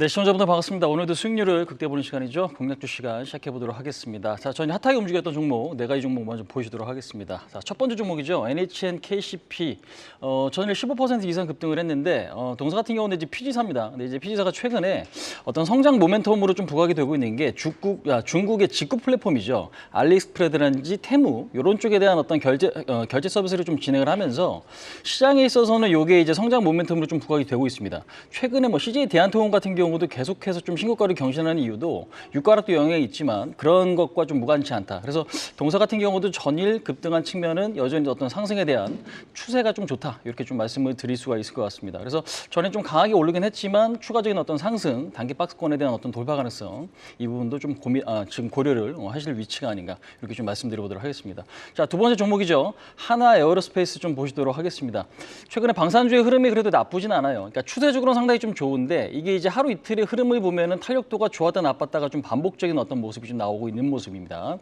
네, 시청자분들 반갑습니다. 오늘도 수익률을 극대보는 시간이죠. 공략주 시간 시작해보도록 하겠습니다. 자, 저는 핫하게 움직였던 종목, 네 가지 종목 먼저 보시도록 하겠습니다. 자, 첫 번째 종목이죠. NHN KCP. 전일 15% 이상 급등을 했는데, 동사 같은 경우는 이제 피지사입니다. 근데 이제 피지사가 최근에 어떤 성장 모멘텀으로 좀 부각이 되고 있는 게 중국의 직구 플랫폼이죠. 알리익스프레스라든지 테무, 이런 쪽에 대한 어떤 결제 서비스를 좀 진행을 하면서 시장에 있어서는 이게 이제 성장 모멘텀으로 좀 부각이 되고 있습니다. 최근에 뭐 CJ 대한통운 같은 경우도 계속해서 좀 신고가를 경신하는 이유도 유가락도 영향이 있지만 그런 것과 좀 무관치 않다. 그래서 동사 같은 경우도 전일 급등한 측면은 여전히 어떤 상승에 대한 추세가 좀 좋다. 이렇게 좀 말씀을 드릴 수가 있을 것 같습니다. 그래서 전에 좀 강하게 오르긴 했지만 추가적인 어떤 상승, 단기 박스권에 대한 어떤 돌파 가능성 이 부분도 좀 지금 고려를 하실 위치가 아닌가 이렇게 좀 말씀드려보도록 하겠습니다. 자, 두 번째 종목이죠. 하나 에어로스페이스 좀 보시도록 하겠습니다. 최근에 방산주의 흐름이 그래도 나쁘진 않아요. 그러니까 추세적으로는 상당히 좀 좋은데 이게 이제 하루 이틀의 흐름을 보면은 탄력도가 좋았다 나빴다가 좀 반복적인 어떤 모습이 좀 나오고 있는 모습입니다.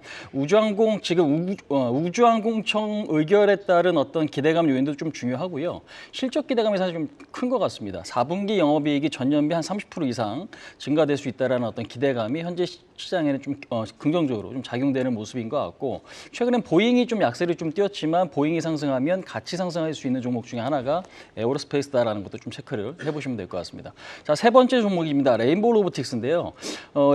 우주항공청 의결에 따른 어떤 기대감 요인도 좀 중요하고요. 실적 기대감이 사실 좀 큰 것 같습니다. 4분기 영업이익이 전년비 한 30% 이상 증가될 수 있다라는 어떤 기대감이 현재 시장에는 좀 긍정적으로 좀 작용되는 모습인 것 같고 최근엔 보잉이 좀 약세를 좀 띄었지만 보잉이 상승하면 같이 상승할 수 있는 종목 중에 하나가 에어로스페이스다라는 것도 좀 체크를 해보시면 될 것 같습니다. 자, 세 번째 종목입니다. 레인보우 로보틱스인데요.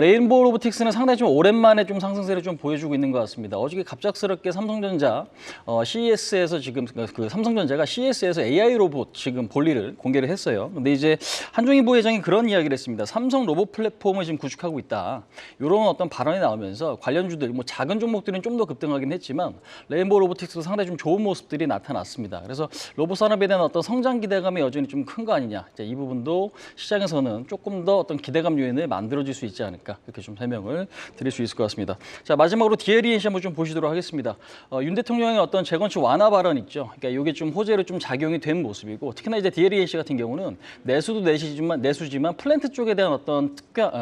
레인보우 로보틱스는 상당히 좀 오랜만에 좀 상승세를 좀 보여주고 있는 것 같습니다. 어저께 갑작스럽게 삼성전자 CES에서 지금 삼성전자가 CES에서 AI 로봇 지금 볼일을 공개를 했어요. 근데 이제 한종희 부회장이 그런 이야기를 했습니다. 삼성 로봇 플랫폼을 지금 구축하고 있다. 이런 어떤 발언이 나오면서 관련주들 뭐 작은 종목들은 좀 더 급등하긴 했지만 레인보우 로보틱스도 상당히 좀 좋은 모습들이 나타났습니다. 그래서 로봇 산업에 대한 어떤 성장 기대감이 여전히 좀 큰 거 아니냐. 이 부분도 시장에서는 조금 더 어떤 기대감 요인을 만들어줄 수 있지 않을까 이렇게 좀 설명을 드릴 수 있을 것 같습니다. 자, 마지막으로 DLENC 한번 좀 보시도록 하겠습니다. 윤 대통령의 어떤 재건축 완화 발언 있죠. 그러니까 이게 좀 호재로 좀 작용이 된 모습이고 특히나 이제 DLENC 같은 경우는 내수도 내수지만 플랜트 쪽에 대한 어떤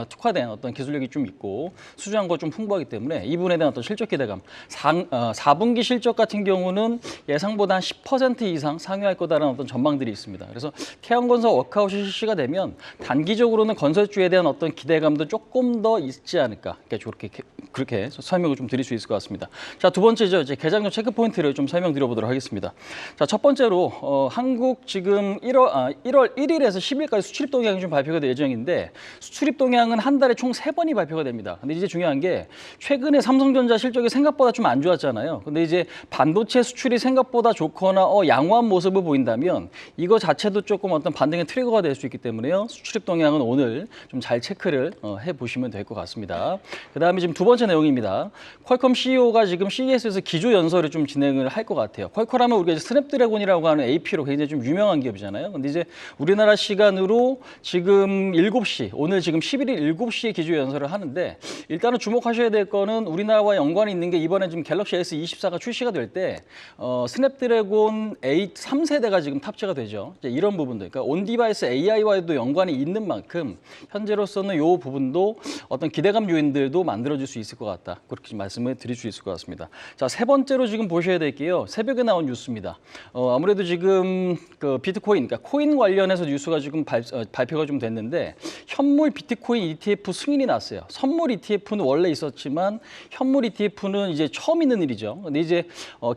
특화된 어떤 기술력이 좀 있고 수주한 거 좀 풍부하기 때문에 이 부분에 대한 어떤 실적 기대감 4분기 실적 같은 경우는 예상보다 한 10% 이상 상회할 거다라는 어떤 전망들이 있습니다. 그래서 태양건설 워크아웃이 실시가 되면 단기적으로는 건설주에 대한 어떤 기대감도 조금 더 있지 않을까. 그렇게 설명을 좀 드릴 수 있을 것 같습니다. 자, 두 번째죠. 이제 개장률 체크 포인트를 좀 설명드려보도록 하겠습니다. 자, 첫 번째로 한국 지금 1월 1일에서 10일까지 수출입 동향이 좀 발표가 될 예정인데 수출입 동향은 한 달에 총 3번이 발표가 됩니다. 근데 이제 중요한 게 최근에 삼성전자 실적이 생각보다 좀 안 좋았잖아요. 근데 이제 반도체 수출이 생각보다 좋거나 양호한 모습을 보인다면 이거 자체도 조금 어떤 반등의 트리거가 될 수 있기 때문에요. 수출입 동향은 오늘 좀 잘 체크를 해보시면 될 것 같습니다. 그다음에 지금 두 번째 내용입니다. 퀄컴 CEO가 지금 CES에서 기조 연설을 좀 진행을 할 것 같아요. 퀄컴하면 우리가 이제 스냅드래곤이라고 하는 AP로 굉장히 좀 유명한 기업이잖아요. 근데 이제 우리나라 시간으로 지금 7시, 오늘 지금 11일 7시에 기조 연설을 하는데 일단은 주목하셔야 될 거는 우리나라와 연관이 있는 게 이번에 지금 갤럭시 S24가 출시가 될 때 스냅드래곤 8 3세대가 지금 탑재가 되죠. 이제 이런 부분들, 그러니까 온디바이스 AI와도 연관이 있는 만큼 현재로서는 이 부분도 어떤 기대감 요인들도 만들어줄 수 있을 것 같다. 그렇게 말씀을 드릴 수 있을 것 같습니다. 자, 세 번째로 지금 보셔야 될 게요. 새벽에 나온 뉴스입니다. 아무래도 지금 그 비트코인, 그러니까 코인 관련해서 뉴스가 지금 발표가 좀 됐는데 현물 비트코인 ETF 승인이 났어요. 선물 ETF는 원래 있었지만 현물 ETF는 이제 처음 있는 일이죠. 근데 이제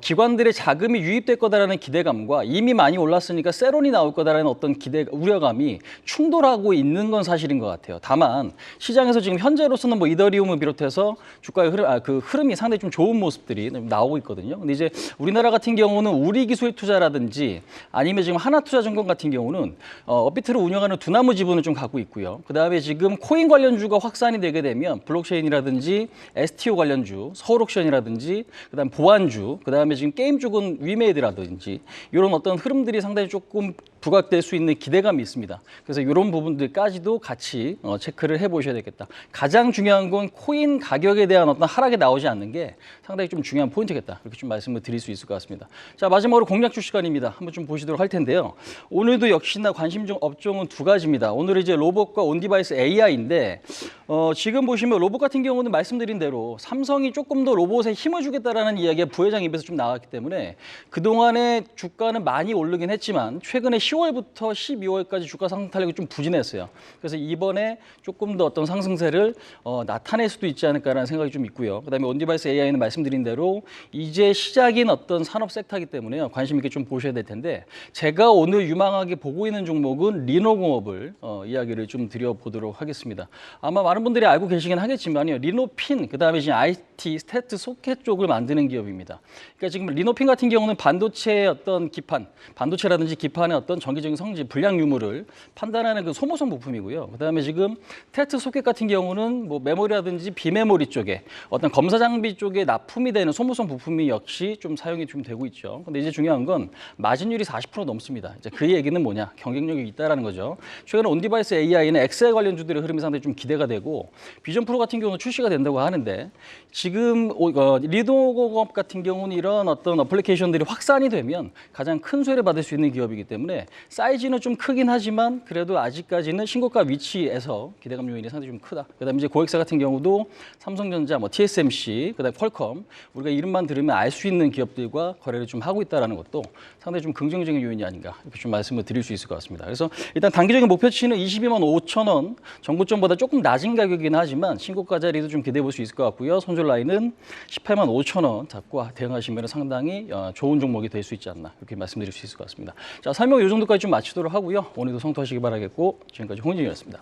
기관들의 자금이 유입될 거다라는 기대감과 이미 많이 올랐으니까 세론이 나올 거다라는 어떤 우려감이 충돌하고 있는 건 사실인 것 같아요. 다만 시장에서 지금 현재로서는 뭐 이더리움을 비롯해서 주가의 흐름이 상당히 좀 좋은 모습들이 나오고 있거든요. 근데 이제 우리나라 같은 경우는 우리기술투자라든지 아니면 지금 하나투자증권 같은 경우는 업비트를 운영하는 두나무 지분을 좀 갖고 있고요. 그다음에 지금 코인 관련주가 확산이 되게 되면 블록체인이라든지 STO 관련주, 서울옥션이라든지 그다음 보안주, 그다음에 지금 게임 쪽은 위메이드라든지 이런 어떤 흐름들이 상당히 조금 부각될 수 있는 기대감이 있습니다. 그래서 이런 부분들까지도 같이 체크를 해보셔야 되겠다. 가장 중요한 건 코인 가격에 대한 어떤 하락이 나오지 않는 게 상당히 좀 중요한 포인트겠다. 이렇게 좀 말씀을 드릴 수 있을 것 같습니다. 자, 마지막으로 공략주 시간입니다. 한번 좀 보시도록 할 텐데요. 오늘도 역시나 관심 업종은 두 가지입니다. 오늘 이제 로봇과 온디바이스 AI인데 지금 보시면 로봇 같은 경우는 말씀드린 대로 삼성이 조금 더 로봇에 힘을 주겠다라는 이야기가 부회장 입에서 좀 나왔기 때문에 그동안에 주가는 많이 오르긴 했지만 최근에 10월부터 12월까지 주가 상승 탄력이 좀 부진했어요. 그래서 이번에 조금 더 어떤 상승세를 나타낼 수도 있지 않을까라는 생각이 좀 있고요. 그다음에 온디바이스 AI는 말씀드린 대로 이제 시작인 어떤 산업 섹터이기 때문에요. 관심 있게 좀 보셔야 될 텐데 제가 오늘 유망하게 보고 있는 종목은 리노공업을 이야기를 좀 드려보도록 하겠습니다. 아마 많은 분들이 알고 계시긴 하겠지만요. 리노핀, 그다음에 지금 IT, 스태트 소켓 쪽을 만드는 기업입니다. 그러니까 지금 리노핀 같은 경우는 반도체의 어떤 기판, 반도체라든지 기판의 어떤 정기적인 성질, 불량 유무를 판단하는 그 소모성 부품이고요. 그다음에 지금 스태트 소켓 같은 경우는 뭐 메모리라든지 비메모리 쪽에 어떤 검사 장비 쪽에 납품이 되는 소모성 부품이 역시 좀 사용이 좀 되고 있죠. 근데 이제 중요한 건 마진율이 40% 넘습니다. 이제 그 얘기는 뭐냐? 경쟁력이 있다라는 거죠. 최근에 온디바이스 AI는 엑셀 관련주들의 흐름이 상당히 좀 기대가 되고 비전 프로 같은 경우는 출시가 된다고 하는데 지금 리노공업 같은 경우는 이런 어떤 어플리케이션들이 확산이 되면 가장 큰 수혜를 받을 수 있는 기업이기 때문에 사이즈는 좀 크긴 하지만 그래도 아직까지는 신고가 위치에서 기대감 요인이 상당히 좀 크다. 그다음에 이제 고객사 같은 경우도 삼성전자, 뭐 TSMC, 그다음에 퀄컴 우리가 이름만 들으면 알 수 있는 기업들과 거래를 좀 하고 있다라는 것도 상당히 좀 긍정적인 요인이 아닌가 이렇게 좀 말씀을 드릴 수 있을 것 같습니다. 그래서 일단 단기적인 목표치는 22만 5천 원, 전고점보다 조금 낮은 가격이긴 하지만 신고가 자리도 좀 기대해 볼 수 있을 것 같고요. 손절 라인은 18만 5천 원 잡고 대응하시면 상당히 좋은 종목이 될 수 있지 않나 이렇게 말씀드릴 수 있을 것 같습니다. 자, 설명 이 정도까지 좀 마치도록 하고요. 오늘도 성투하시기 바라겠고 지금까지 홍진이었습니다.